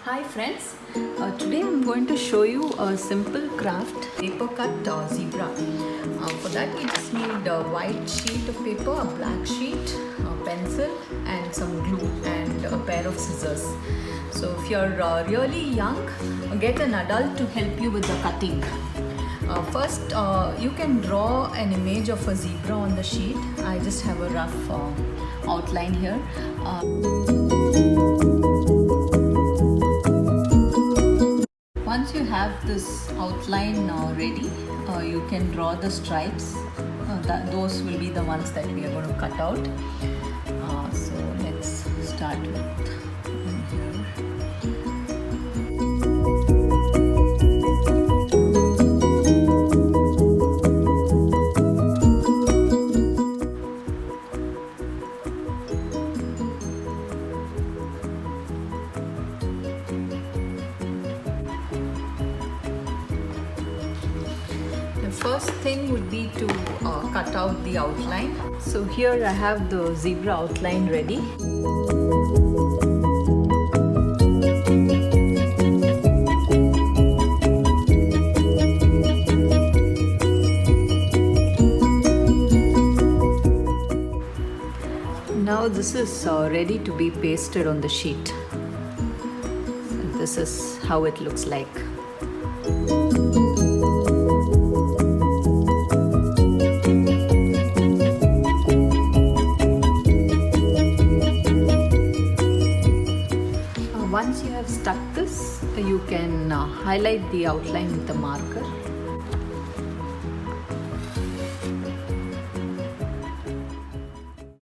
Hi friends, today I'm going to show you a simple craft Papercut zebra. For that we just need a white sheet of paper, a black sheet, a pencil and some glue and a pair of scissors. So if you're really young, get an adult to help you with the cutting. First you can draw an image of a zebra on the sheet. I just have a rough outline here. Once you have this outline ready, you can draw the stripes. Those will be the ones that we are going to cut out. So let's start with one here. The first thing would be to cut out the outline. So here I have the zebra outline ready. Now this is ready to be pasted on the sheet. This is how it looks like. Once you have stuck this, you can highlight the outline with a marker.